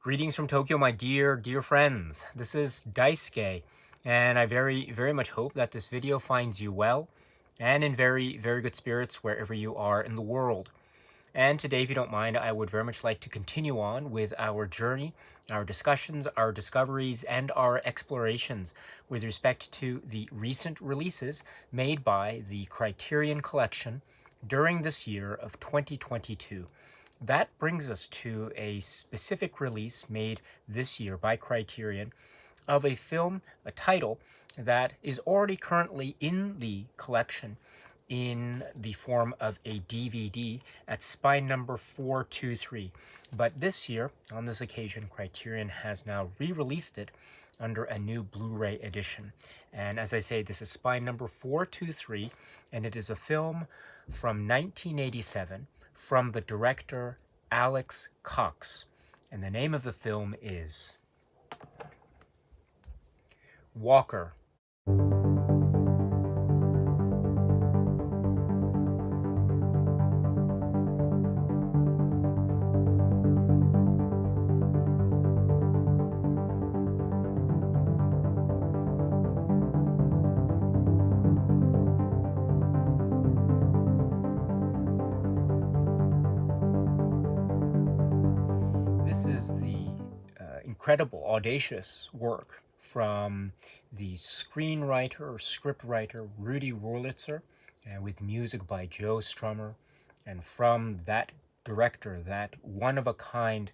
Greetings from Tokyo, my dear friends. This is Daisuke, and I very much hope that this video finds you well and in very good spirits wherever you are in the world. And today, if you don't mind, I would very much like to continue on with our journey, our discussions, our discoveries, and our explorations with respect to the recent releases made by the Criterion Collection during this year of 2022. That brings us to a specific release made this year by Criterion of a film, a title, that is already currently in the collection in the form of a DVD at spine number 423. But this year, on this occasion, Criterion has now re-released it under a new Blu-ray edition. And as I say, this is spine number 423, and it is a film from 1987 from the director Alex Cox. And the name of the film is Walker. This is the incredible, audacious work from the screenwriter or scriptwriter Rudy Wurlitzer, with music by Joe Strummer, and from that director, that one-of-a-kind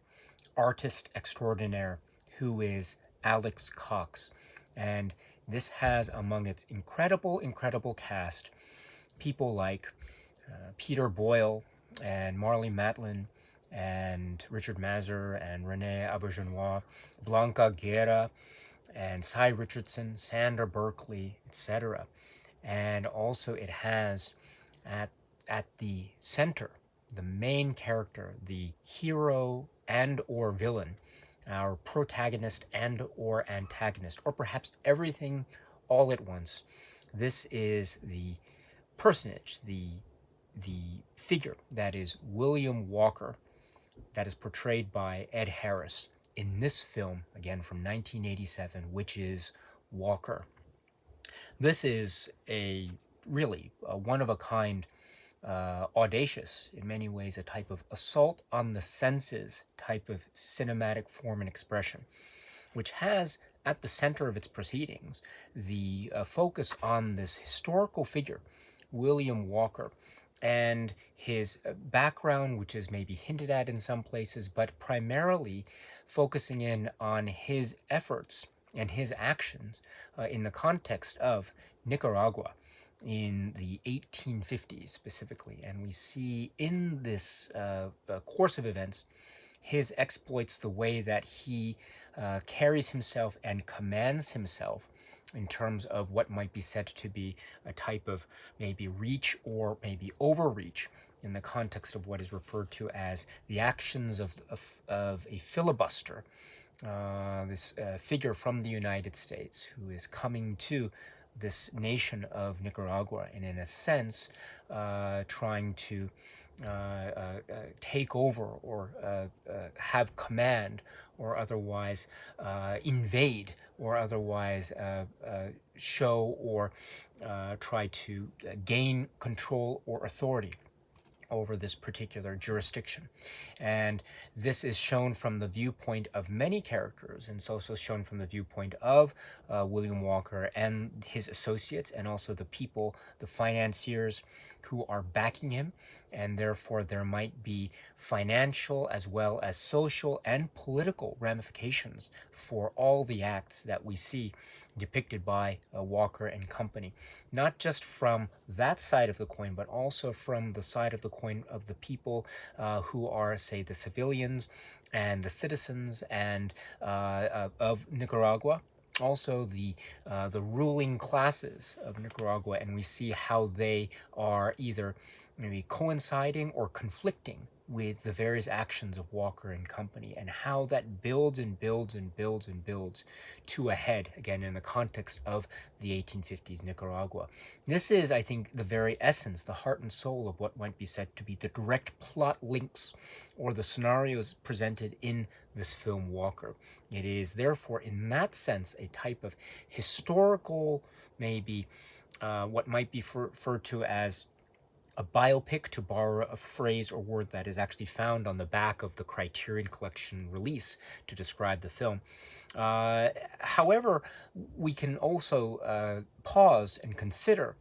artist extraordinaire who is Alex Cox. And this has among its incredible cast people like Peter Boyle and Marlee Matlin and Richard Mazur and Renee Auberjonois, Blanca Guerra and Cy Richardson, Sandra Berkeley, etc. And also it has at the center, the main character, the hero and or villain, our protagonist and or antagonist, or perhaps everything all at once. This is the personage, the figure that is William Walker, that is portrayed by Ed Harris in this film, again from 1987, which is Walker. This is a really one-of-a-kind, audacious, in many ways, a type of assault on the senses type of cinematic form and expression, which has at the center of its proceedings the focus on this historical figure, William Walker, and his background, which is maybe hinted at in some places, but primarily focusing in on his efforts and his actions in the context of Nicaragua in the 1850s specifically. And we see in this course of events his exploits, the way that he carries himself and commands himself in terms of what might be said to be a type of maybe reach or maybe overreach in the context of what is referred to as the actions of a filibuster, this figure from the United States who is coming to this nation of Nicaragua and in a sense trying to take over or have command or otherwise invade or otherwise show or try to gain control or authority over this particular jurisdiction. And this is shown from the viewpoint of many characters, and it's also shown from the viewpoint of William Walker and his associates, and also the people, the financiers who are backing him, and therefore there might be financial as well as social and political ramifications for all the acts that we see depicted by Walker and company, not just from that side of the coin, but also from the side of the coin of the people who are, say, the civilians and the citizens and of Nicaragua, also the ruling classes of Nicaragua, and we see how they are either maybe coinciding or conflicting with the various actions of Walker and company, and how that builds and builds and builds and builds to a head, again, in the context of the 1850s Nicaragua. This is, I think, the very essence, the heart and soul of what might be said to be the direct plot links or the scenarios presented in this film Walker. It is, therefore, in that sense, a type of historical, maybe what might be referred to as a biopic, to borrow a phrase or word that is actually found on the back of the Criterion Collection release to describe the film. However, we can also pause and consider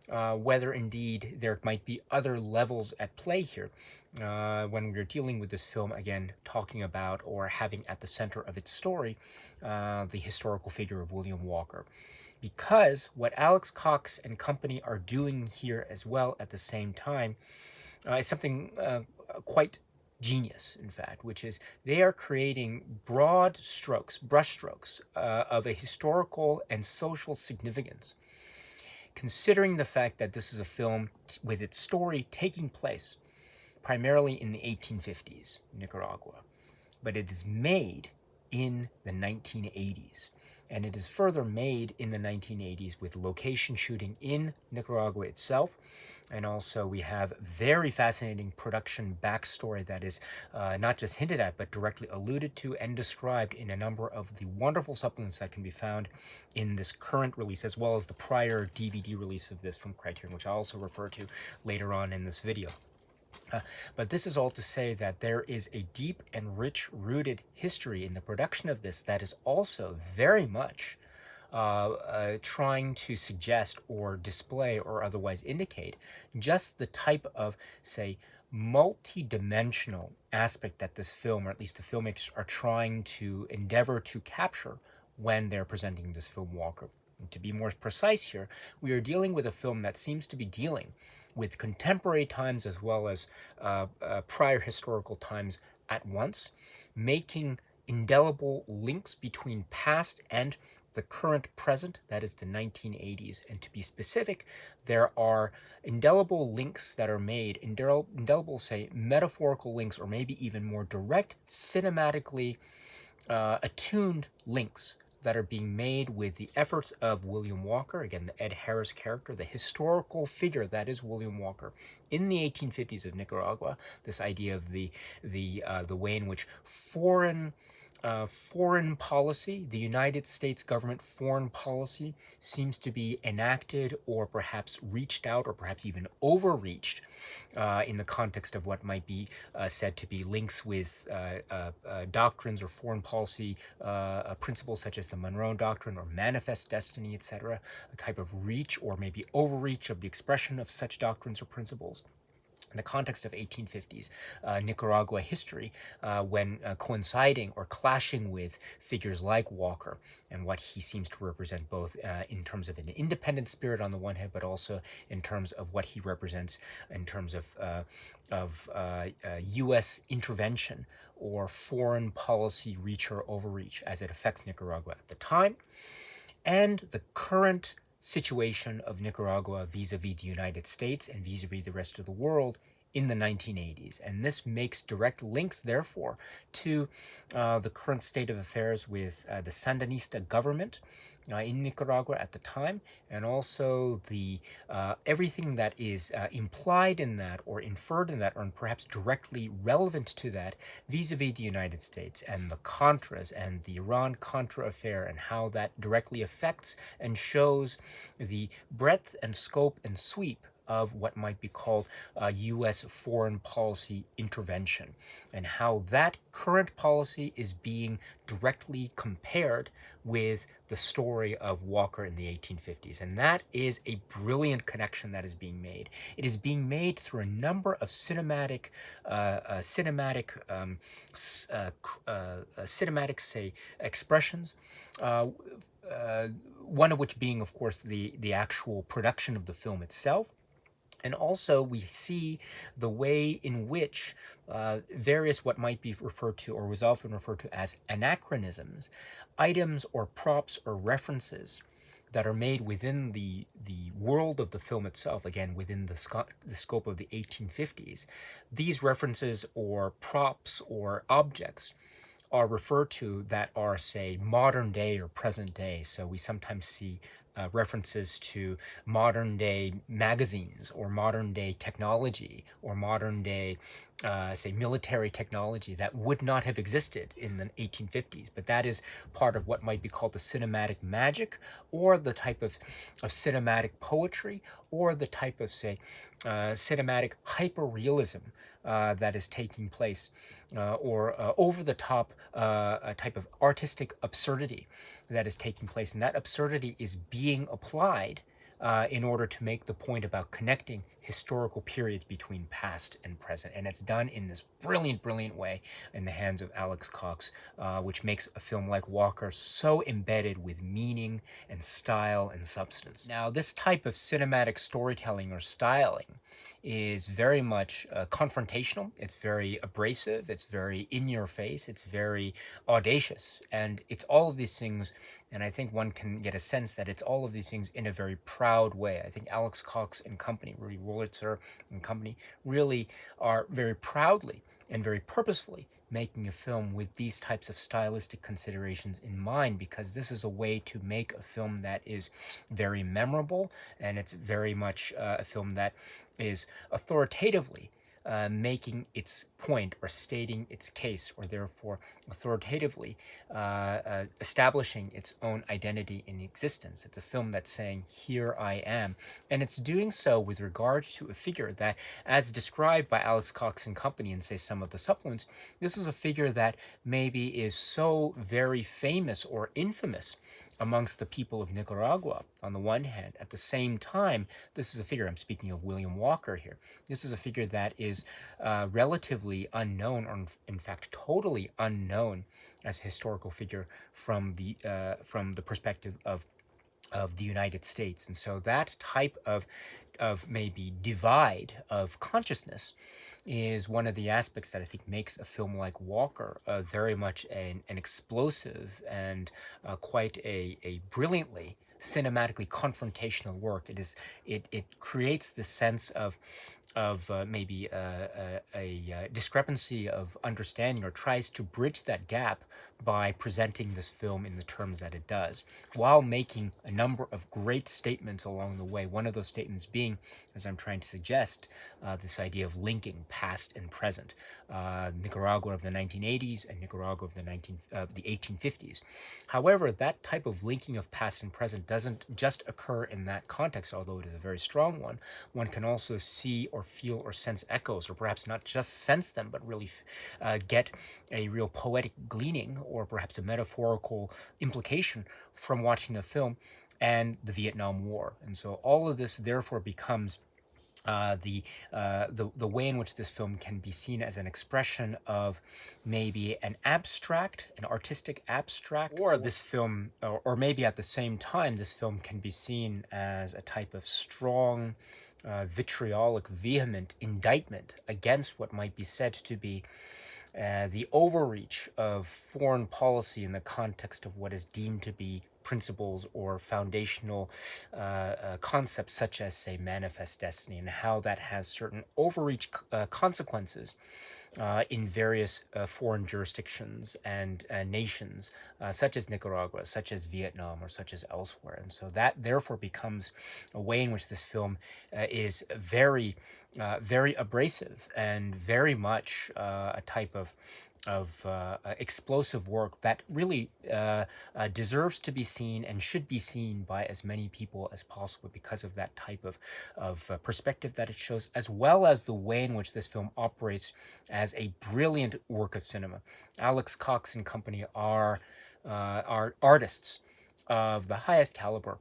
whether indeed there might be other levels at play here when we're dealing with this film, again, talking about or having at the center of its story the historical figure of William Walker. Because what Alex Cox and company are doing here as well at the same time is something quite genius, in fact, which is they are creating broad strokes, brushstrokes of a historical and social significance, considering the fact that this is a film with its story taking place primarily in the 1850s Nicaragua, but it is made in the 1980s. And it is further made in the 1980s with location shooting in Nicaragua itself. And also we have very fascinating production backstory that is not just hinted at, but directly alluded to and described in a number of the wonderful supplements that can be found in this current release, as well as the prior DVD release of this from Criterion, which I'll also refer to later on in this video. But this is all to say that there is a deep and rich-rooted history in the production of this that is also very much trying to suggest or display or otherwise indicate just the type of, say, multi-dimensional aspect that this film, or at least the filmmakers, are trying to endeavor to capture when they're presenting this film Walker. And to be more precise here, we are dealing with a film that seems to be dealing with contemporary times as well as prior historical times at once, making indelible links between past and the current present, that is the 1980s. And to be specific, there are indelible links that are made, indelible, say, metaphorical links, or maybe even more direct, cinematically attuned links that are being made with the efforts of William Walker, again, the Ed Harris character, the historical figure that is William Walker in the 1850s of Nicaragua. This idea of the way in which foreign policy, the United States government foreign policy, seems to be enacted or perhaps reached out or perhaps even overreached in the context of what might be said to be links with doctrines or foreign policy principles such as the Monroe Doctrine or Manifest Destiny, etc., a type of reach or maybe overreach of the expression of such doctrines or principles. In the context of 1850s Nicaragua history, when coinciding or clashing with figures like Walker and what he seems to represent, both in terms of an independent spirit on the one hand, but also in terms of what he represents in terms of U.S. intervention or foreign policy reach or overreach as it affects Nicaragua at the time, and the current situation of Nicaragua vis-a-vis the United States and vis-a-vis the rest of the world in the 1980s. And this makes direct links, therefore, to the current state of affairs with the Sandinista government in Nicaragua at the time, and also the everything that is implied in that or inferred in that, or perhaps directly relevant to that, vis-a-vis the United States and the Contras and the Iran-Contra affair, and how that directly affects and shows the breadth and scope and sweep of what might be called U.S. foreign policy intervention, and how that current policy is being directly compared with the story of Walker in the 1850s. And that is a brilliant connection that is being made. It is being made through a number of cinematic, say, expressions. One of which being, of course, the actual production of the film itself. And also we see the way in which various what might be referred to, or was often referred to as anachronisms, items or props or references that are made within the world of the film itself, again, within the scope of the 1850s, these references or props or objects are referred to that are, say, modern day or present day. So we sometimes see references to modern day magazines or modern day technology or modern day, say, military technology that would not have existed in the 1850s. But that is part of what might be called the cinematic magic, or the type of cinematic poetry, or the type of, say, cinematic hyperrealism that is taking place, or over the top a type of artistic absurdity that is taking place. And that absurdity is being applied in order to make the point about connecting historical periods between past and present. And it's done in this brilliant, brilliant way in the hands of Alex Cox, which makes a film like Walker so embedded with meaning and style and substance. Now, this type of cinematic storytelling or styling is very much confrontational. It's very abrasive. It's very in your face. It's very audacious. And it's all of these things. And I think one can get a sense that it's all of these things in a very proud way. I think Alex Cox and company, Rudy Wurlitzer and company, really are very proudly and very purposefully making a film with these types of stylistic considerations in mind, because this is a way to make a film that is very memorable, and it's very much a film that is authoritatively making its point or stating its case, or therefore authoritatively establishing its own identity in existence. It's a film that's saying, here I am. And it's doing so with regard to a figure that, as described by Alex Cox and company in, say, some of the supplements, this is a figure that maybe is so very famous or infamous amongst the people of Nicaragua, on the one hand. At the same time, this is a figure, I'm speaking of William Walker here, this is a figure that is relatively unknown, or in fact totally unknown as a historical figure from the perspective of the United States. And so that type of maybe divide of consciousness is one of the aspects that I think makes a film like Walker very much an explosive and quite a brilliantly cinematically confrontational work. It creates the sense of maybe a discrepancy of understanding, or tries to bridge that gap by presenting this film in the terms that it does, while making a number of great statements along the way. One of those statements being, as I'm trying to suggest, this idea of linking past and present, Nicaragua of the 1980s and Nicaragua of the 1850s. However, that type of linking of past and present doesn't just occur in that context, although it is a very strong one. One can also see or feel or sense echoes, or perhaps not just sense them, but really get a real poetic gleaning, or perhaps a metaphorical implication from watching the film and the Vietnam War. And so all of this therefore becomes the way in which this film can be seen as an expression of maybe an artistic abstract, or this film, or maybe at the same time, this film can be seen as a type of strong, vitriolic, vehement indictment against what might be said to be the overreach of foreign policy in the context of what is deemed to be principles or foundational concepts, such as, say, manifest destiny, and how that has certain overreach consequences in various foreign jurisdictions and nations, such as Nicaragua, such as Vietnam, or such as elsewhere. And so that therefore becomes a way in which this film is very, very abrasive, and very much a type of explosive work that really deserves to be seen and should be seen by as many people as possible, because of that type of perspective that it shows, as well as the way in which this film operates as a brilliant work of cinema. Alex Cox and company are artists of the highest caliber.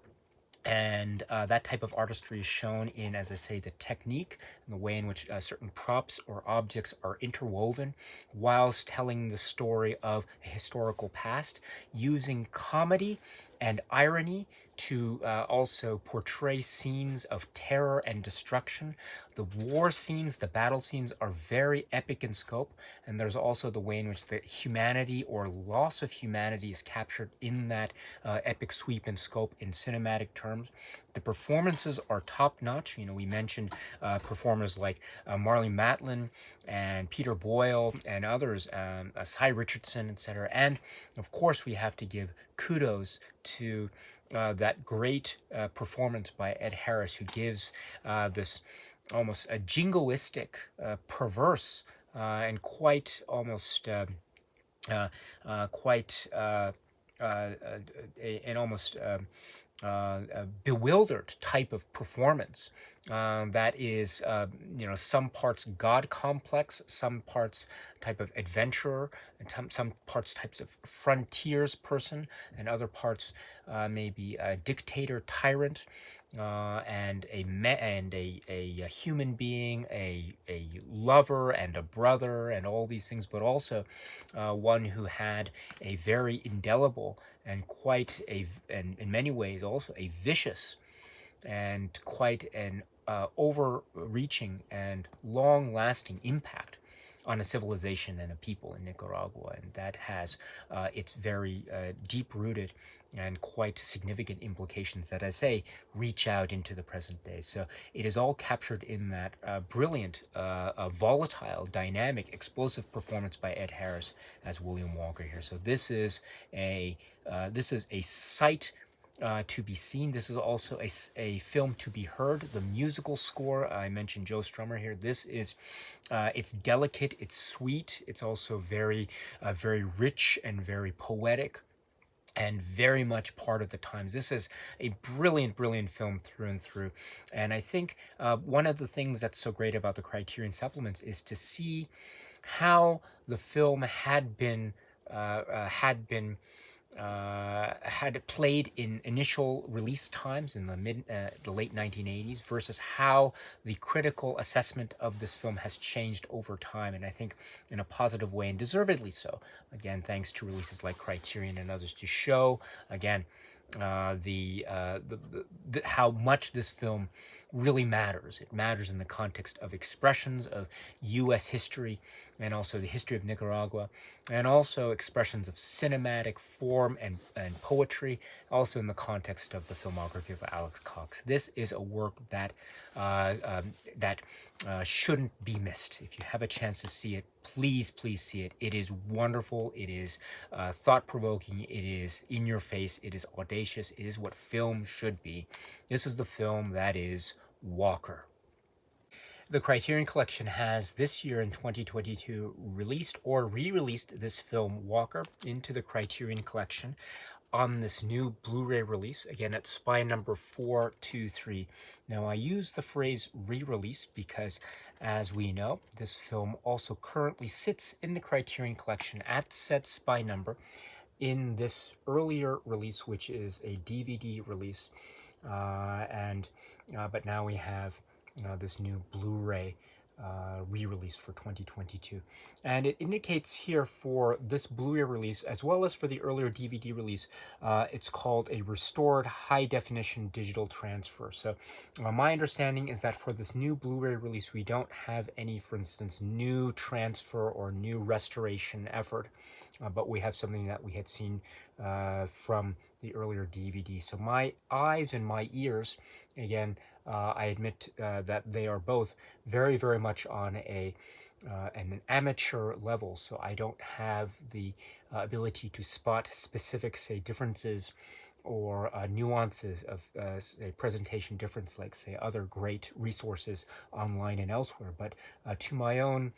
And that type of artistry is shown in, as I say, the technique and the way in which certain props or objects are interwoven whilst telling the story of a historical past, using comedy and irony to also portray scenes of terror and destruction. The war scenes, the battle scenes are very epic in scope, and there's also the way in which the humanity or loss of humanity is captured in that epic sweep and scope in cinematic terms. The performances are top notch. You know, we mentioned performers like Marley Matlin and Peter Boyle and others, Cy Richardson, etc. And of course, we have to give kudos to that great performance by Ed Harris, who gives this almost a jingoistic, perverse, and quite almost quite an almost a bewildered type of performance that is, some parts God complex, some parts type of adventurer, and some parts types of frontiers person, and other parts maybe a dictator, tyrant, and a human being, a lover and a brother, and all these things, but also one who had a very indelible and quite and in many ways also a vicious and quite an overreaching and long-lasting impact on a civilization and a people in Nicaragua, and that has its very deep-rooted and quite significant implications that, I say, reach out into the present day. So it is all captured in that brilliant, volatile, dynamic, explosive performance by Ed Harris as William Walker here. So this is a sight to be seen. This is also a film to be heard. The musical score, I mentioned Joe Strummer here. This is, it's delicate, it's sweet. It's also very, very rich and very poetic, and very much part of the times. This is a brilliant, brilliant film through and through. And I think one of the things that's so great about the Criterion supplements is to see how the film had been had played in initial release times in the late 1980s versus how the critical assessment of this film has changed over time, and I think in a positive way, and deservedly so. Again, thanks to releases like Criterion and others to show again how much this film really matters. It matters in the context of expressions of U.S. history and also the history of Nicaragua, and also expressions of cinematic form and poetry, also in the context of the filmography of Alex Cox. This is a work that shouldn't be missed. If you have a chance to see it, please, please see it. It is wonderful. It is thought-provoking. It is in your face. It is audacious. It is what film should be. This is the film that is Walker. The Criterion Collection has this year in 2022 released or re-released this film Walker into the Criterion Collection on this new Blu-ray release. Again, it's spy number 423. Now, I use the phrase re-release because, as we know, this film also currently sits in the Criterion Collection at said spy number in this earlier release, which is a DVD release. But now we have this new Blu-ray re-release for 2022, and it indicates here for this Blu-ray release as well as for the earlier DVD release, it's called a restored high-definition digital transfer. So my understanding is that for this new Blu-ray release, we don't have any, for instance, new transfer or new restoration effort, but we have something that we had seen from the earlier DVD. So my eyes and my ears, again, I admit that they are both very, very much on an amateur level, so I don't have the ability to spot specific, say, differences or nuances of a presentation difference like, say, other great resources online and elsewhere. But to my own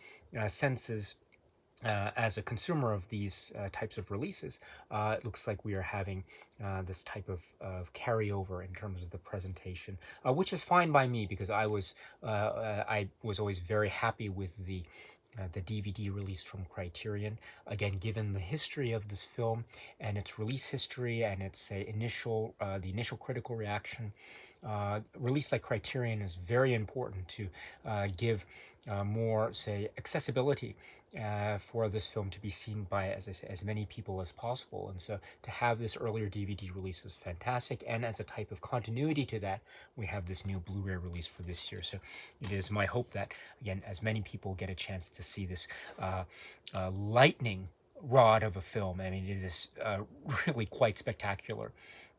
senses, as a consumer of these types of releases, it looks like we are having this type of carryover in terms of the presentation, which is fine by me because I was always very happy with the DVD release from Criterion. Again, given the history of this film and its release history and its the initial critical reaction, release like Criterion is very important to give more, say, accessibility for this film to be seen by, as I say, as many people as possible. And so to have this earlier DVD release was fantastic. And as a type of continuity to that, we have this new Blu-ray release for this year. So it is my hope that, again, as many people get a chance to see this lightning rod of a film. I mean, it is really quite spectacular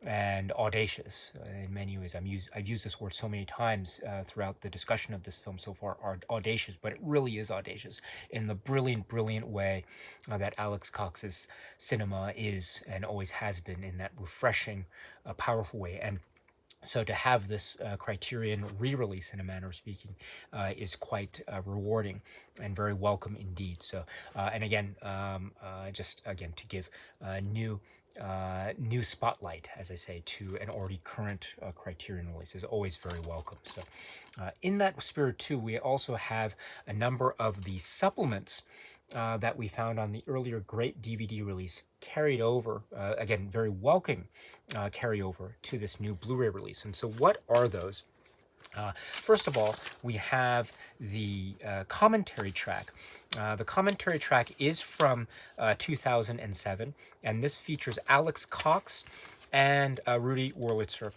and audacious in many ways. I've used this word so many times throughout the discussion of this film so far, audacious, but it really is audacious in the brilliant, brilliant way that Alex Cox's cinema is and always has been, in that refreshing, powerful way. And so to have this Criterion re-release, in a manner of speaking, is quite rewarding and very welcome indeed. So, and again, just again to give new spotlight, as I say, to an already current Criterion release is always very welcome. So in that spirit too, we also have a number of the supplements that we found on the earlier great DVD release carried over, again, very welcome carryover to this new Blu-ray release. And so what are those? First of all, we have the commentary track. The commentary track is from 2007, and this features Alex Cox and Rudy Wurlitzer.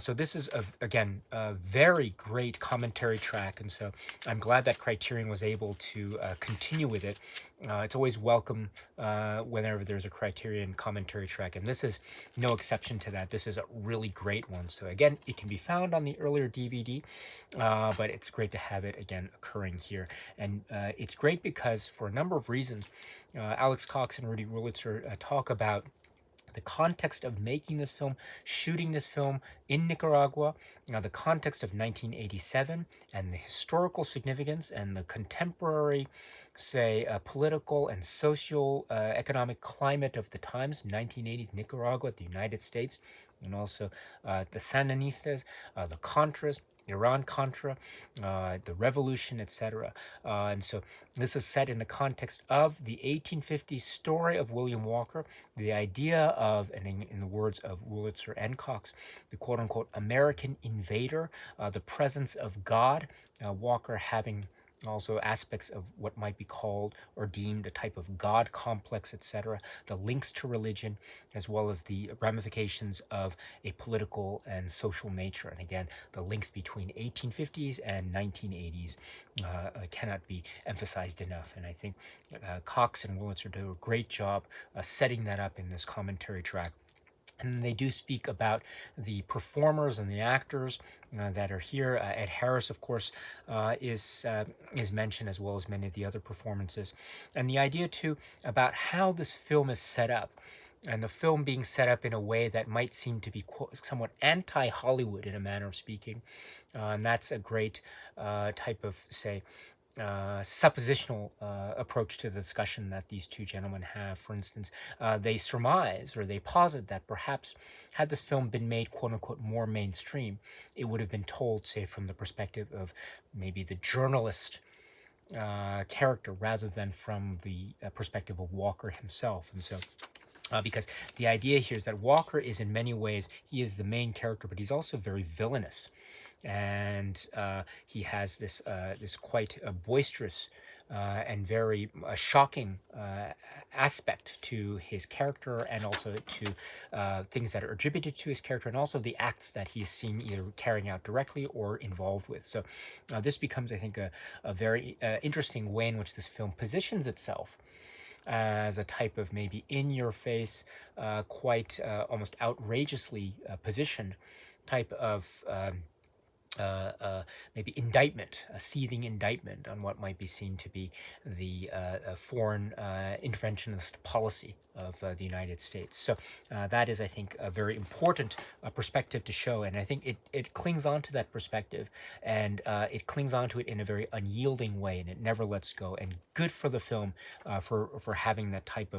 So this is, again, a very great commentary track, and so I'm glad that Criterion was able to continue with it. It's always welcome whenever there's a Criterion commentary track, and this is no exception to that. This is a really great one. So again, it can be found on the earlier DVD, but it's great to have it again occurring here. And it's great because, for a number of reasons, Alex Cox and Rudy Wurlitzer talk about the context of making this film, shooting this film in Nicaragua, the context of 1987, and the historical significance and the contemporary, say, political and social economic climate of the times, 1980s Nicaragua, the United States, and also the Sandinistas, the Contras, Iran-Contra, the revolution, etc. And so this is set in the context of the 1850s story of William Walker, the idea of, and in the words of Wurlitzer and Cox, the quote-unquote American invader, the presence of God, Walker having also aspects of what might be called or deemed a type of God complex, etc., the links to religion, as well as the ramifications of a political and social nature. And again, the links between 1850s and 1980s cannot be emphasized enough. And I think Cox and Wurlitzer do a great job setting that up in this commentary track. And they do speak about the performers and the actors that are here. Ed Harris, of course, is mentioned, as well as many of the other performances. And the idea, too, about how this film is set up, and the film being set up in a way that might seem to be somewhat anti-Hollywood, in a manner of speaking. And that's a great type of, say, suppositional approach to the discussion that these two gentlemen have. For instance, they surmise, or they posit, that perhaps had this film been made quote-unquote more mainstream, it would have been told, say, from the perspective of maybe the journalist character rather than from the perspective of Walker himself. And so because the idea here is that Walker is, in many ways, he is the main character, but he's also very villainous. And he has this quite boisterous and very shocking aspect to his character, and also to things that are attributed to his character, and also the acts that he is seen either carrying out directly or involved with. So this becomes, I think, a very interesting way in which this film positions itself as a type of maybe in-your-face, quite almost outrageously positioned type of maybe indictment, a seething indictment on what might be seen to be the foreign interventionist policy of the United States. So that is, I think, a very important perspective to show, and I think it clings on to that perspective, and it clings on to it in a very unyielding way, and it never lets go, and good for the film for having that type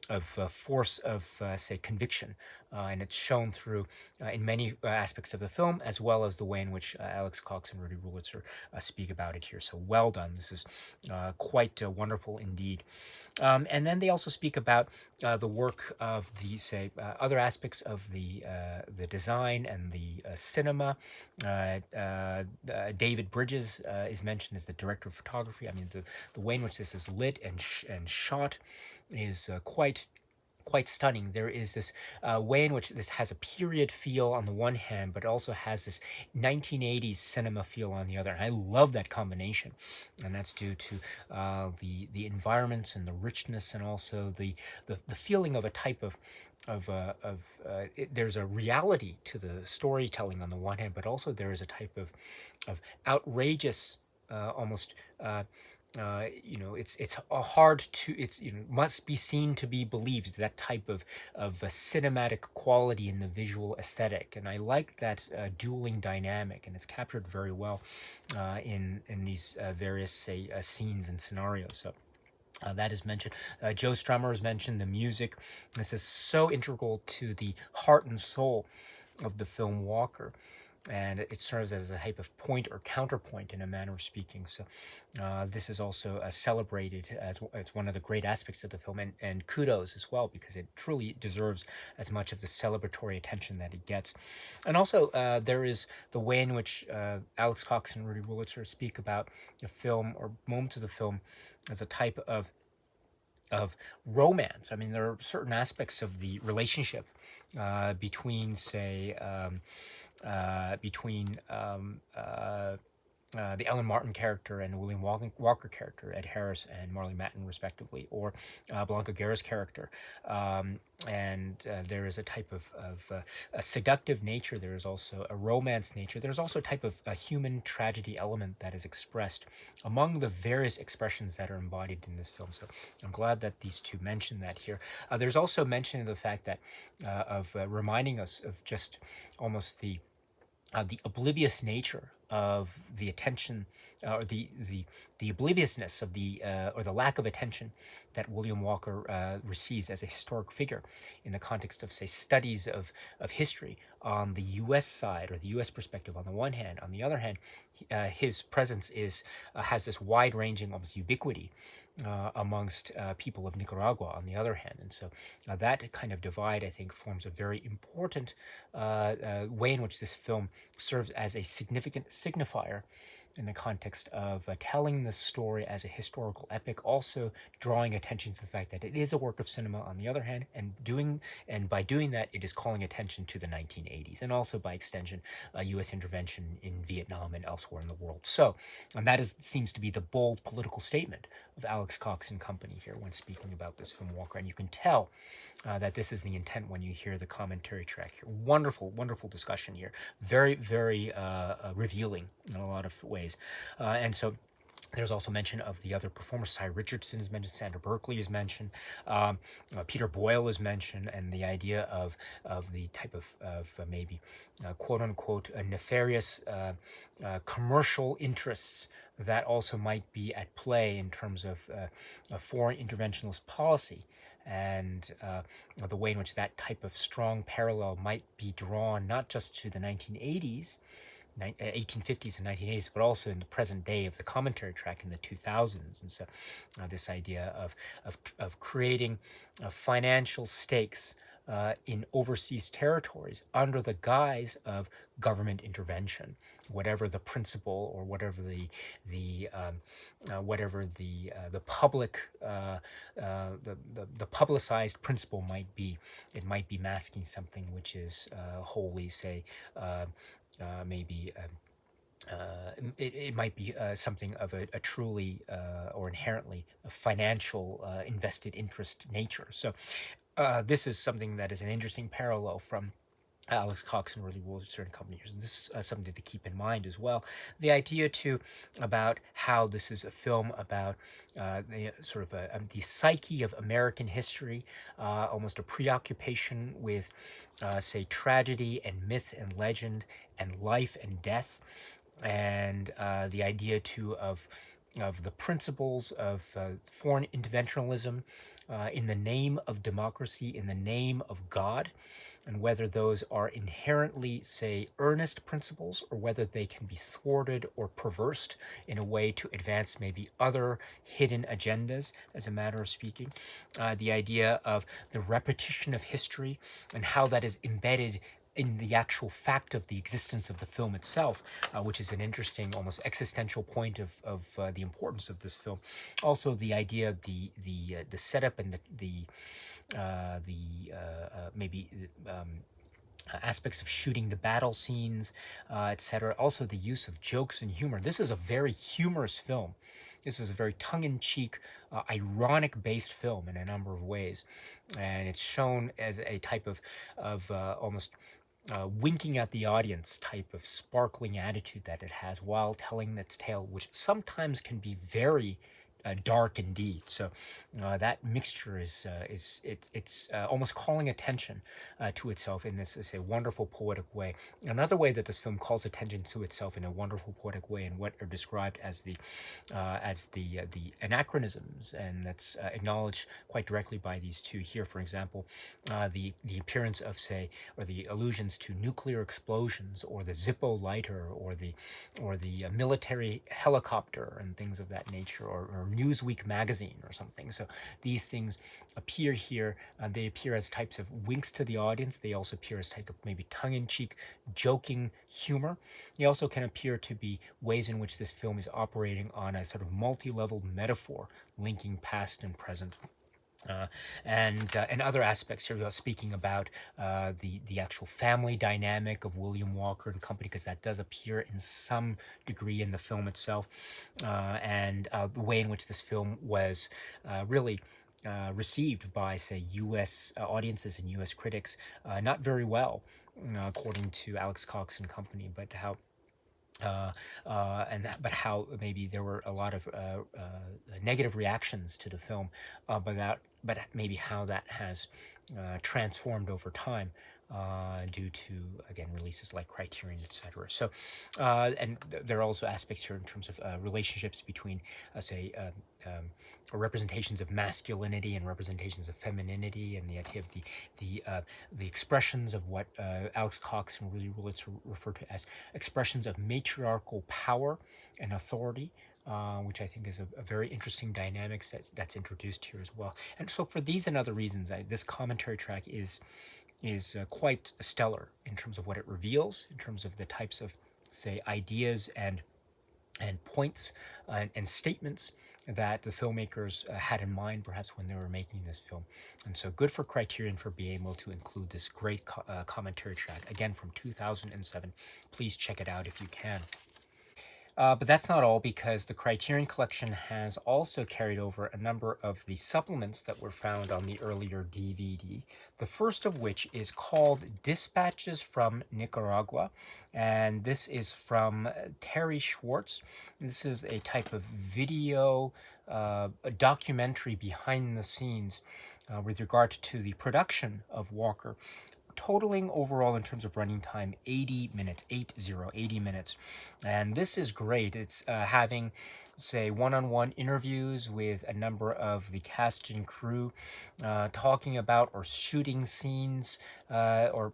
of force of, say, conviction, and it's shown through in many aspects of the film, as well as the way in which which Alex Cox and Rudy Wurlitzer speak about it here. So well done. This is quite wonderful indeed. And then they also speak about the work of the, say, other aspects of the design and the cinema. David Bridges is mentioned as the director of photography. I mean, the way in which this is lit and shot is quite stunning. There is this way in which this has a period feel on the one hand, but also has this 1980s cinema feel on the other. And I love that combination, and that's due to the environments and the richness, and also the feeling of a type of there's a reality to the storytelling on the one hand, but also there is a type of outrageous, almost. It's hard to, it's, must be seen to be believed, that type of a cinematic quality in the visual aesthetic. And I like that dueling dynamic, and it's captured very well in these various, say, scenes and scenarios. So that is mentioned. Joe Strummer is mentioned. The music, this is so integral to the heart and soul of the film Walker, and it serves as a type of point or counterpoint in a manner of speaking. So this is also celebrated as one of the great aspects of the film, and kudos as well, because it truly deserves as much of the celebratory attention that it gets. And also there is the way in which Alex Cox and Rudy Wurlitzer speak about the film, or moments of the film, as a type of romance. I mean, there are certain aspects of the relationship between, say, the Ellen Martin character and William Walker character, Ed Harris and Marley Matlin, respectively, or Blanca Guerra's character. And there is a type of a seductive nature. There is also a romance nature. There's also a type of a human tragedy element that is expressed among the various expressions that are embodied in this film. So I'm glad that these two mention that here. There's also mention of the fact that of reminding us of just almost the oblivious nature of the attention, or the obliviousness of the or the lack of attention that William Walker receives as a historic figure in the context of, say, studies of history on the U.S. side, or the U.S. perspective on the one hand. On the other hand, his presence has this wide-ranging, almost ubiquity amongst people of Nicaragua on the other hand. And so that kind of divide, I think, forms a very important way in which this film serves as a significant signifier in the context of telling the story as a historical epic, also drawing attention to the fact that it is a work of cinema on the other hand, and by doing that, it is calling attention to the 1980s, and also by extension, U.S. intervention in Vietnam and elsewhere in the world. So, and that seems to be the bold political statement of Alex Cox and company here when speaking about this film Walker, and you can tell that this is the intent when you hear the commentary track here. Wonderful, wonderful discussion here. Very, very revealing in a lot of ways. And so there's also mention of the other performers. Cy Richardson is mentioned, Sandra Berkeley is mentioned, Peter Boyle is mentioned, and the idea of the type of maybe quote unquote nefarious commercial interests that also might be at play in terms of foreign interventionist policy, and the way in which that type of strong parallel might be drawn not just to the 1850s and 1980s, but also in the present day of the commentary track in the 2000s. And so this idea of creating financial stakes in overseas territories under the guise of government intervention, whatever the principle, or whatever the public the publicized principle might be. It might be masking something which is wholly, say, maybe. It might be something of a truly or inherently a financial invested interest nature. So this is something that is an interesting parallel from Alex Cox and Rudy Wurlitzer and company. And this is something to keep in mind as well. The idea too about how this is a film about the sort of the psyche of American history, almost a preoccupation with, say, tragedy and myth and legend and life and death, and the idea too of the principles of foreign interventionism, in the name of democracy, in the name of God, and whether those are inherently, say, earnest principles, or whether they can be thwarted or perversed in a way to advance maybe other hidden agendas, as a matter of speaking. The idea of the repetition of history and how that is embedded in the actual fact of the existence of the film itself, which is an interesting, almost existential point of the importance of this film. Also, the idea of the setup and maybe aspects of shooting the battle scenes, etc. Also, the use of jokes and humor. This is a very humorous film. This is a very tongue-in-cheek, ironic-based film in a number of ways, and it's shown as a type of almost winking at the audience type of sparkling attitude that it has while telling its tale, which sometimes can be very dark indeed. So that mixture is almost calling attention to itself in this is a wonderful poetic way. Another way that this film calls attention to itself in a wonderful poetic way, and what are described as the anachronisms, and that's acknowledged quite directly by these two here. For example, the appearance of, say, or the allusions to nuclear explosions, or the Zippo lighter, or the military helicopter, and things of that nature, or Newsweek magazine or something. So these things appear here. They appear as types of winks to the audience. They also appear as type of maybe tongue-in-cheek, joking humor. They also can appear to be ways in which this film is operating on a sort of multi-level metaphor, linking past and present. And other aspects here, speaking about the actual family dynamic of William Walker and company, because that does appear in some degree in the film itself, and the way in which this film was really received by, say, U.S. Audiences and U.S. critics, not very well, according to Alex Cox and company, but how. But how maybe there were a lot of negative reactions to the film, but maybe how that has transformed over time due to, again, releases like Criterion, etc. So, and there are also aspects here in terms of relationships between, say, representations of masculinity and representations of femininity, and the idea of the expressions of what Alex Cox and Rudy Wurlitzer refer to as expressions of matriarchal power and authority, which I think is a very interesting dynamic that's introduced here as well. And so for these and other reasons, this commentary track is quite stellar in terms of what it reveals, in terms of the types of, say, ideas and points and statements that the filmmakers had in mind, perhaps when they were making this film. And so good for Criterion for being able to include this great commentary track, again from 2007. Please check it out if you can. But that's not all, because the Criterion Collection has also carried over a number of the supplements that were found on the earlier DVD. The first of which is called Dispatches from Nicaragua, and this is from Terry Schwartz. This is a type of video, a documentary behind the scenes with regard to the production of Walker, totaling overall in terms of running time 80 minutes, 80 minutes. And this is great. It's having, say, one-on-one interviews with a number of the cast and crew, talking about or shooting scenes, or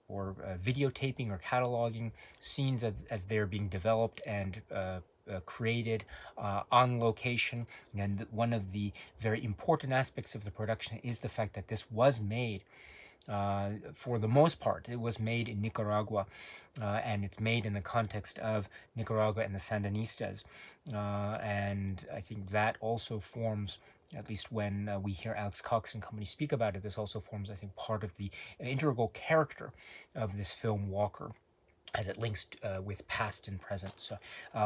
videotaping or cataloging scenes as they're being developed and created on location. And one of the very important aspects of the production is the fact that this was made, for the most part, it was made in Nicaragua, and it's made in the context of Nicaragua and the Sandinistas. And I think that also forms, at least when we hear Alex Cox and company speak about it, this also forms, I think, part of the integral character of this film, Walker, as it links with past and present. So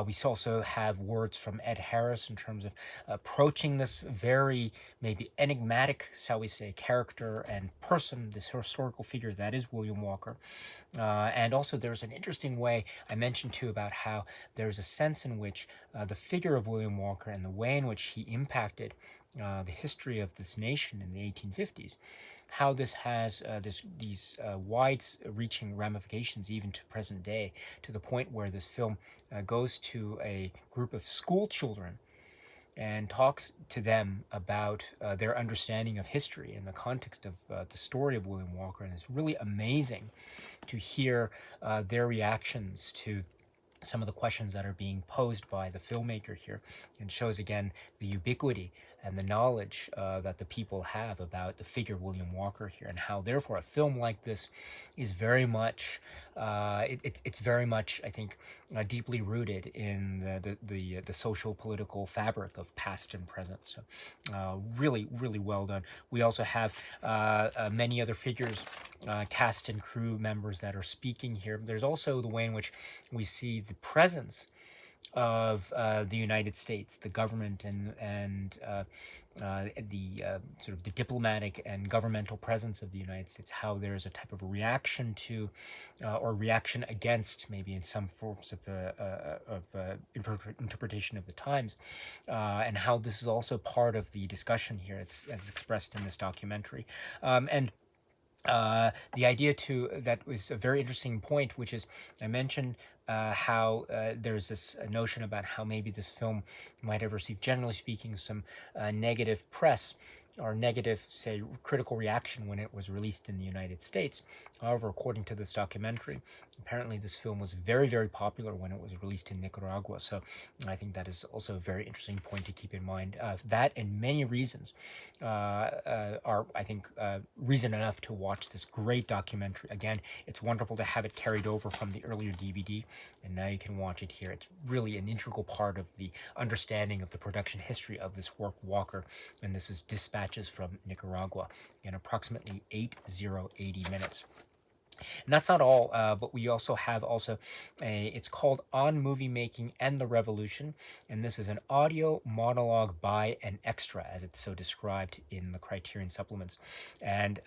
we also have words from Ed Harris in terms of approaching this very maybe enigmatic, shall we say, character and person, this historical figure that is William Walker. And also there's an interesting way I mentioned too about how there's a sense in which the figure of William Walker and the way in which he impacted the history of this nation in the 1850s, how this has these wide-reaching ramifications even to present day, to the point where this film goes to a group of school children and talks to them about their understanding of history in the context of the story of William Walker. And it's really amazing to hear their reactions to some of the questions that are being posed by the filmmaker here, and shows again the ubiquity and the knowledge that the people have about the figure William Walker here, and how therefore a film like this is very much it's very much, I think, deeply rooted in the social political fabric of past and present. So really well done. We also have many other figures, cast and crew members that are speaking here. There's also the way in which we see the presence of the United States, the government, and the sort of the diplomatic and governmental presence of the United States. How there's a type of reaction to, or reaction against, maybe in some forms of the interpretation of the times, and how this is also part of the discussion here. It's as expressed in this documentary, and. The idea too, that was a very interesting point, which is I mentioned how there's this notion about how maybe this film might have received, generally speaking, some negative press or negative, say, critical reaction when it was released in the United States. However, according to this documentary, apparently this film was very popular when it was released in Nicaragua. So I think that is also a very interesting point to keep in mind. That and many reasons are, I think, reason enough to watch this great documentary. Again, it's wonderful to have it carried over from the earlier DVD, and now you can watch it here. It's really an integral part of the understanding of the production history of this work, Walker, and this is Dispatches from Nicaragua, in approximately 80 minutes. And that's not all, but we also have it's called On Movie Making and the Revolution, and this is an audio monologue by an extra, as it's so described in the Criterion supplements. And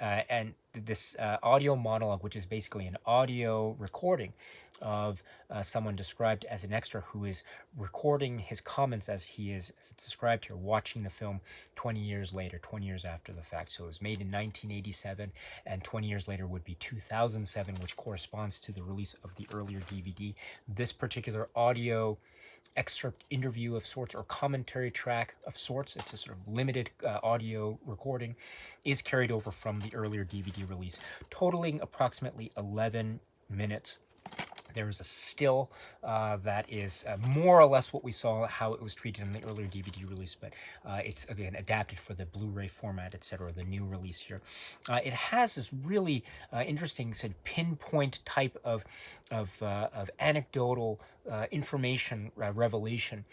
this audio monologue, which is basically an audio recording of someone described as an extra who is recording his comments as he is, as it's described here, watching the film 20 years later, 20 years after the fact. So it was made in 1987, and 20 years later would be 2007, which corresponds to the release of the earlier DVD. This particular audio excerpt, interview of sorts, or commentary track of sorts, it's a sort of limited audio recording, is carried over from the earlier DVD release, totaling approximately 11 minutes. There is a still that is more or less what we saw, how it was treated in the earlier DVD release, but it's, again, adapted for the Blu-ray format, etc., the new release here. It has this really interesting sort of pinpoint type of anecdotal information revelation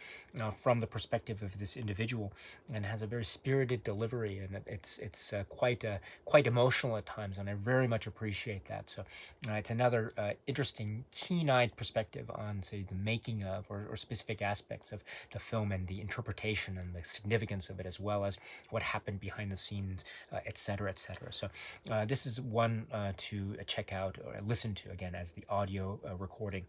from the perspective of this individual, and has a very spirited delivery, and it's quite emotional at times, and I very much appreciate that. So it's another interesting, keen-eyed perspective on, say, the making of or specific aspects of the film and the interpretation and the significance of it, as well as what happened behind the scenes, etc., etc. So this is one to check out or listen to, again, as the audio recording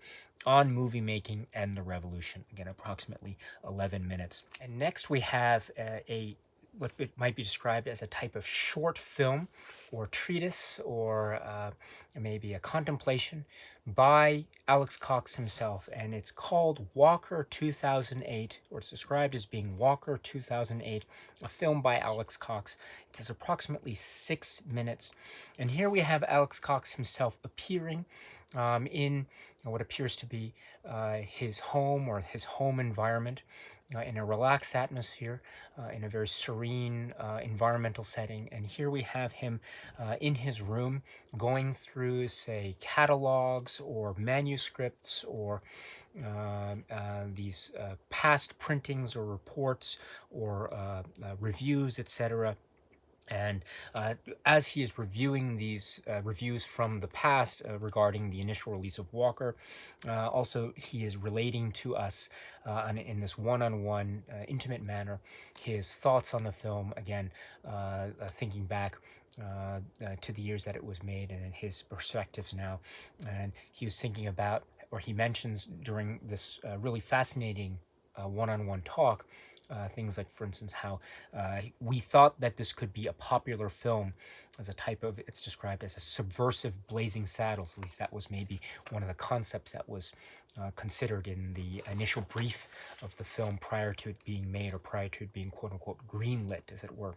on Movie Making and the Revolution, again, approximately 11 minutes. And next we have what it might be described as a type of short film or treatise, or maybe a contemplation by Alex Cox himself, and it's called Walker 2008, or it's described as being Walker 2008, a film by Alex Cox. It is approximately 6 minutes, and here we have Alex Cox himself appearing in what appears to be his home, or his home environment, in a relaxed atmosphere, in a very serene environmental setting. And here we have him in his room going through, say, catalogs or manuscripts, or these past printings or reports, or reviews, etc. And as he is reviewing these reviews from the past regarding the initial release of Walker, also he is relating to us in this one-on-one intimate manner his thoughts on the film, again, thinking back to the years that it was made and his perspectives now. And he was thinking about, or he mentions during this really fascinating one-on-one talk, things like, for instance, how we thought that this could be a popular film as a type of, it's described as a subversive blazing saddles. At least that was maybe one of the concepts that was considered in the initial brief of the film prior to it being made, or prior to it being quote unquote greenlit, as it were.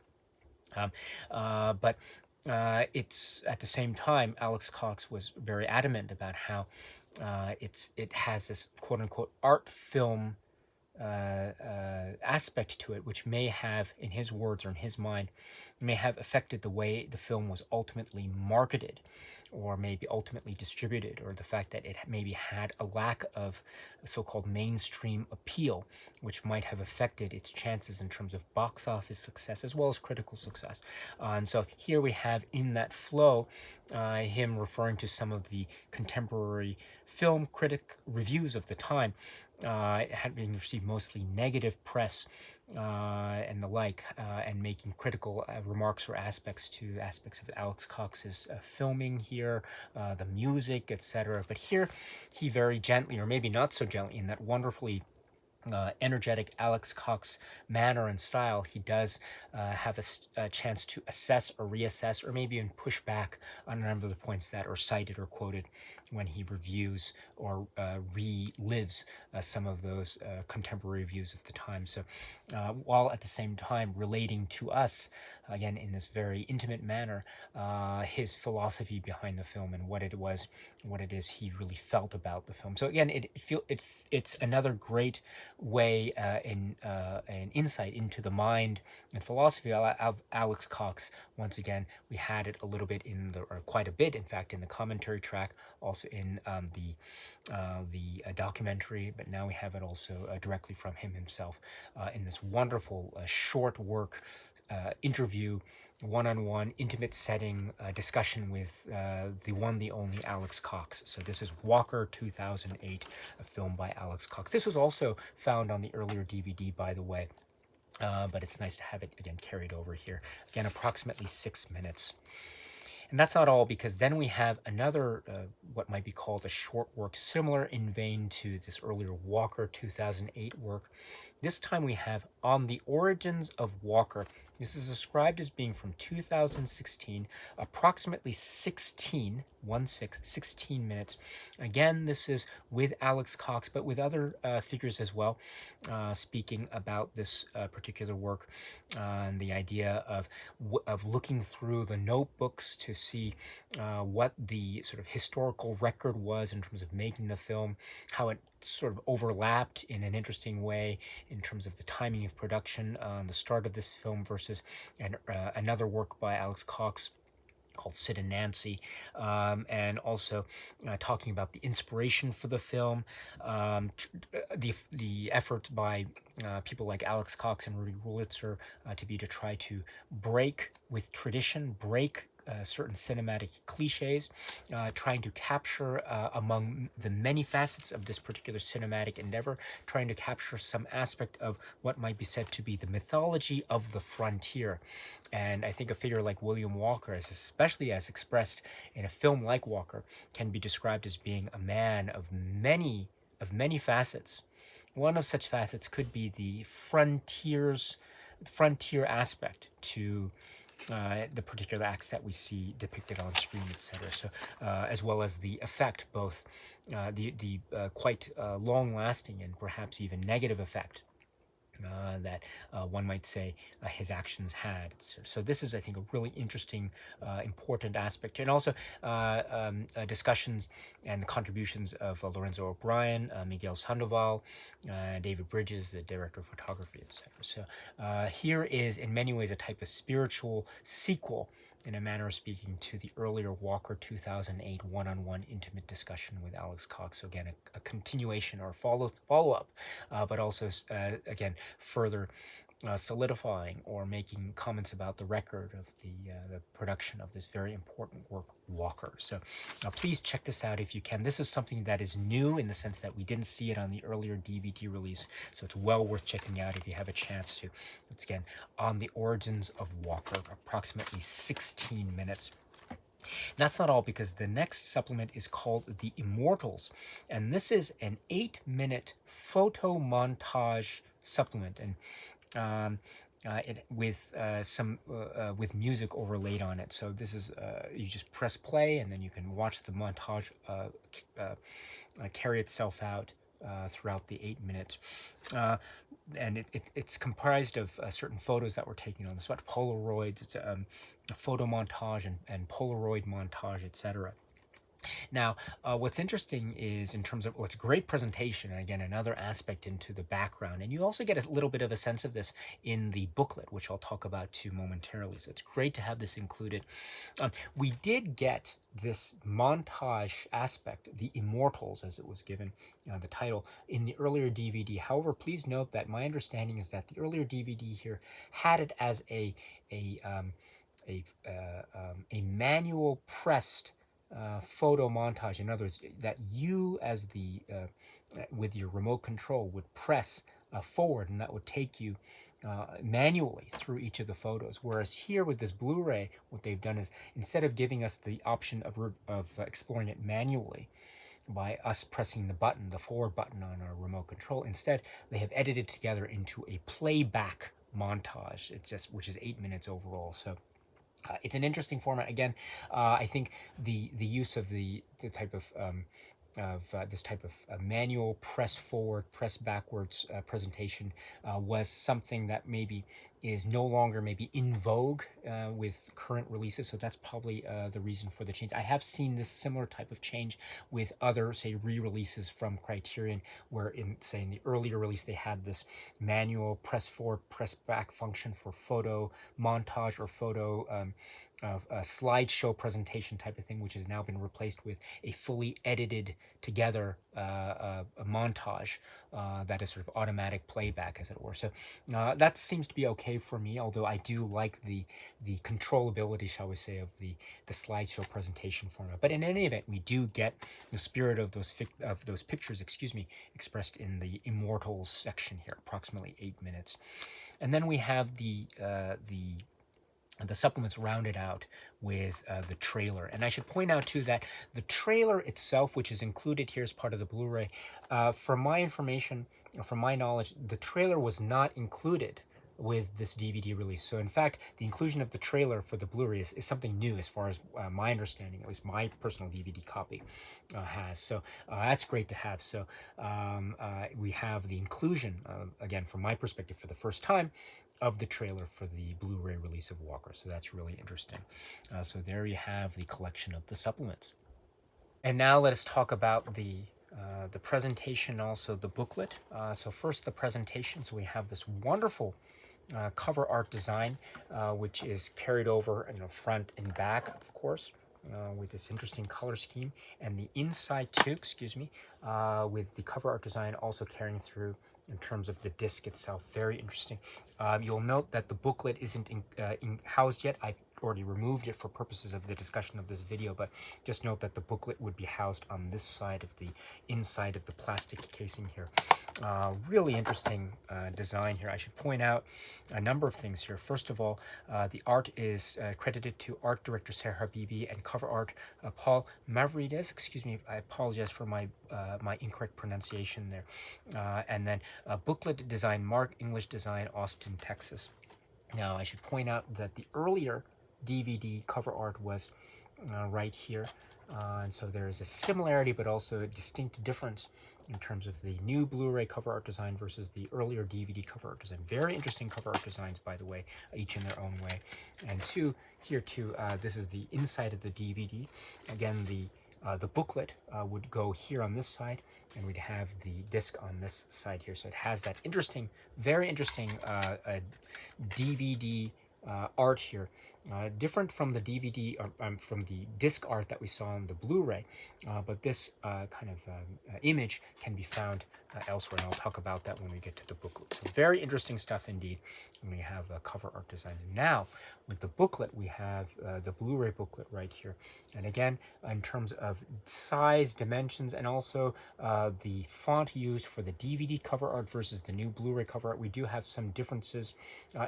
But it's at the same time, Alex Cox was very adamant about how it has this quote unquote art film aspect to it, which may have, in his words or in his mind, may have affected the way the film was ultimately marketed, or maybe ultimately distributed, or the fact that it maybe had a lack of so-called mainstream appeal, which might have affected its chances in terms of box office success as well as critical success. And so here we have in that flow him referring to some of the contemporary film critic reviews of the time. It had been received mostly negative press and the like, and making critical remarks or aspects of Alex Cox's filming here, the music, etc. But here he very gently, or maybe not so gently, in that wonderfully energetic Alex Cox manner and style, he does have a chance to assess or reassess, or maybe even push back on a number of the points that are cited or quoted when he reviews or relives some of those contemporary views of the time. So while at the same time relating to us, again, in this very intimate manner, his philosophy behind the film and what it is he really felt about the film. So again, it's another great way an insight into the mind and philosophy of Alex Cox. Once again, we had it a little bit or quite a bit, in fact, in the commentary track, also in the documentary, but now we have it also directly from him himself in this wonderful short work interview, one-on-one, intimate setting discussion with the one, the only Alex Cox. So this is Walker 2008, a film by Alex Cox. This was also found on the earlier DVD, by the way, but it's nice to have it, again, carried over here. Again, approximately 6 minutes. And that's not all, because then we have another, what might be called a short work, similar in vein to this earlier Walker 2008 work. This time we have On the Origins of Walker. This is described as being from 2016, approximately 16 minutes. Again, this is with Alex Cox, but with other figures as well, speaking about this particular work, and the idea of looking through the notebooks to see what the sort of historical record was in terms of making the film, how it sort of overlapped in an interesting way in terms of the timing of production on the start of this film versus another work by Alex Cox called Sid and Nancy, and also talking about the inspiration for the film, the effort by people like Alex Cox and Rudy Wurlitzer to try to break with tradition, break certain cinematic cliches, trying to capture among the many facets of this particular cinematic endeavor, trying to capture some aspect of what might be said to be the mythology of the frontier. And I think a figure like William Walker, especially as expressed in a film like Walker, can be described as being a man of many facets. One of such facets could be the frontier aspect to the particular acts that we see depicted on screen, etc. So, as well as the effect, both the quite long-lasting and perhaps even negative effect that one might say his actions had. So this is, I think, a really interesting, important aspect. And also discussions and the contributions of Lorenzo O'Brien, Miguel Sandoval, David Bridges, the director of photography, etc. So here is, in many ways, a type of spiritual sequel, in a manner of speaking, to the earlier Walker 2008 one-on-one intimate discussion with Alex Cox. So again, a continuation or follow-up, but also, again, further solidifying or making comments about the record of the production of this very important work, Walker. So please check this out if you can. This is something that is new in the sense that we didn't see it on the earlier DVD release, so it's well worth checking out if you have a chance to. It's, again, On the Origins of Walker, approximately 16 minutes. That's not all, because the next supplement is called The Immortals, and this is an 8-minute photo montage supplement. And with music overlaid on it. So this is you just press play, and then you can watch the montage carry itself out throughout the 8 minutes. And it's comprised of certain photos that were taken on the spot, Polaroids. It's a photo montage and Polaroid montage, etc. Now, what's interesting is in terms of what's great presentation, and again, another aspect into the background, and you also get a little bit of a sense of this in the booklet, which I'll talk about too momentarily. So it's great to have this included. We did get this montage aspect, the Immortals, as it was given the title, in the earlier DVD. However, please note that my understanding is that the earlier DVD here had it as a manual pressed photo montage. In other words, that you as the with your remote control would press forward, and that would take you manually through each of the photos. Whereas here with this Blu-ray, what they've done is instead of giving us the option of exploring it manually by us pressing the button, the forward button on our remote control, instead they have edited together into a playback montage. It's just, which is 8 minutes overall. So it's an interesting format. Again, I think the use of the type of this type of manual press forward, press backwards presentation was something that maybe is no longer maybe in vogue with current releases. So that's probably the reason for the change. I have seen this similar type of change with other, say, re-releases from Criterion, where in the earlier release they had this manual press forward, press back function for photo montage or photo slideshow presentation type of thing, which has now been replaced with a fully edited together a montage that is sort of automatic playback, as it were. So that seems to be okay for me, although I do like the controllability, shall we say, of the slideshow presentation format. But in any event, we do get the spirit of those pictures, expressed in the Immortals section here, approximately 8 minutes. And then we have the supplements rounded out with the trailer. And I should point out too that the trailer itself, which is included here as part of the Blu-ray, from my information, from my knowledge, the trailer was not included with this DVD release. So in fact, the inclusion of the trailer for the Blu-ray is something new as far as my understanding, at least my personal DVD copy has. So that's great to have. So we have the inclusion, again, from my perspective, for the first time, of the trailer for the Blu-ray release of Walker. So that's really interesting. So there you have the collection of the supplements. And now let us talk about the presentation, also the booklet. So first, the presentation. So we have this wonderful cover art design, which is carried over front and back, of course, with this interesting color scheme, and the inside too, with the cover art design also carrying through in terms of the disc itself. Very interesting. You'll note that the booklet isn't housed yet. I've already removed it for purposes of the discussion of this video, but just note that the booklet would be housed on this side of the inside of the plastic casing here. Really interesting design here. I should point out a number of things here. First of all, the art is credited to art director Sarah Habibi and cover art Paul Mavrides. Excuse me, I apologize for my incorrect pronunciation there. And then booklet design Mark, English design Austin, Texas. Now I should point out that the earlier DVD cover art was right here. And so there is a similarity, but also a distinct difference in terms of the new Blu-ray cover art design versus the earlier DVD cover art design. Very interesting cover art designs, by the way, each in their own way. And here too, this is the inside of the DVD. Again, the booklet would go here on this side, and we'd have the disc on this side here. So it has that interesting, very interesting DVD art here. Different from the DVD, from the disc art that we saw on the Blu-ray, but this kind of image can be found elsewhere, and I'll talk about that when we get to the booklet. So very interesting stuff indeed. And we have cover art designs. Now, with the booklet, we have the Blu-ray booklet right here. And again, in terms of size, dimensions, and also the font used for the DVD cover art versus the new Blu-ray cover art, we do have some differences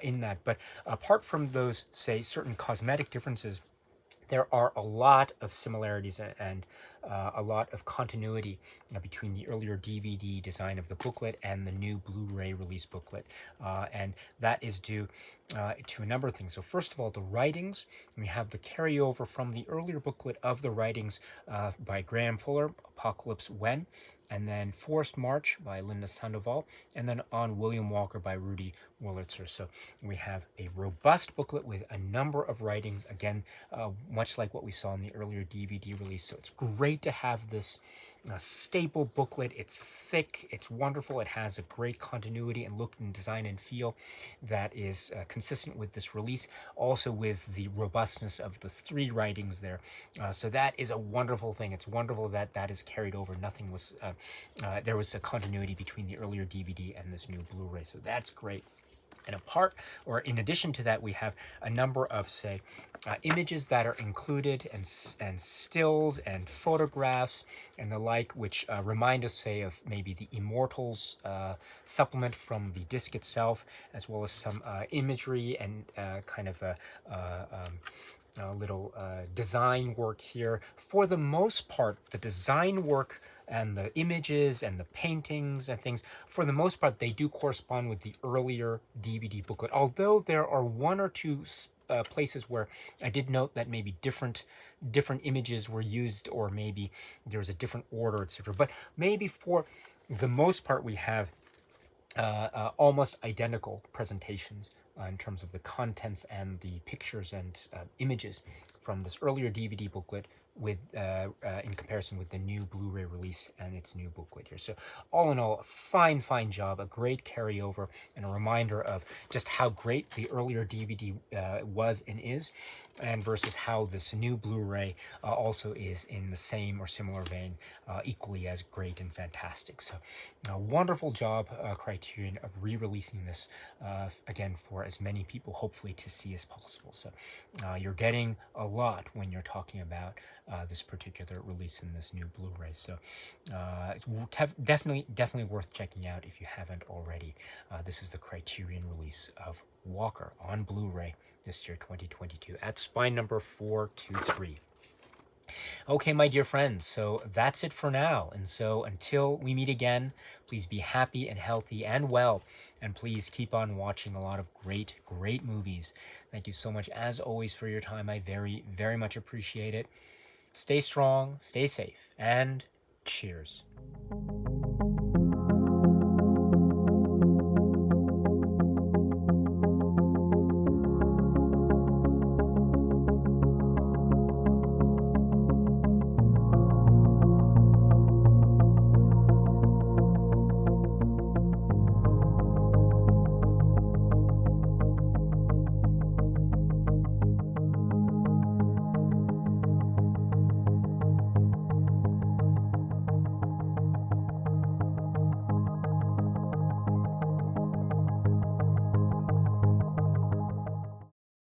in that. But apart from those, say, certain cosmetic differences, there are a lot of similarities and a lot of continuity between the earlier DVD design of the booklet and the new Blu-ray release booklet. And that is due to a number of things. So first of all, the writings. We have the carryover from the earlier booklet of the writings by Graham Fuller, Apocalypse When, and then Forced March by Linda Sandoval, and then On William Walker by Rudy Wurlitzer. So we have a robust booklet with a number of writings, again, much like what we saw in the earlier DVD release. So it's great to have this staple booklet. It's thick, it's wonderful, it has a great continuity and look and design and feel that is consistent with this release, also with the robustness of the 3 writings there. So that is a wonderful thing. It's wonderful that that is carried over. Nothing was, there was a continuity between the earlier DVD and this new Blu-ray, so that's great. And apart, or in addition to that, we have a number of, say, images that are included, and stills and photographs and the like, which remind us, say, of maybe the Immortals supplement from the disc itself, as well as some imagery and kind of a little design work here. For the most part, the design work and the images and the paintings and things, for the most part, they do correspond with the earlier DVD booklet. Although there are 1 or 2 places where I did note that maybe different images were used, or maybe there was a different order, etc. But maybe for the most part, we have almost identical presentations in terms of the contents and the pictures and images from this earlier DVD booklet with in comparison with the new Blu-ray release and its new booklet here. So all in all, a fine job, a great carryover, and a reminder of just how great the earlier DVD was and is, and versus how this new Blu-ray also is in the same or similar vein, equally as great and fantastic. So a wonderful job, Criterion, of re-releasing this again for as many people hopefully to see as possible. So you're getting a lot when you're talking about this particular release in this new Blu-ray. So definitely worth checking out if you haven't already. This is the Criterion release of Walker on Blu-ray this year, 2022, at spine number 423. Okay, my dear friends, so that's it for now. And so until we meet again, please be happy and healthy and well. And please keep on watching a lot of great movies. Thank you so much, as always, for your time. I very much appreciate it. Stay strong, stay safe, and cheers.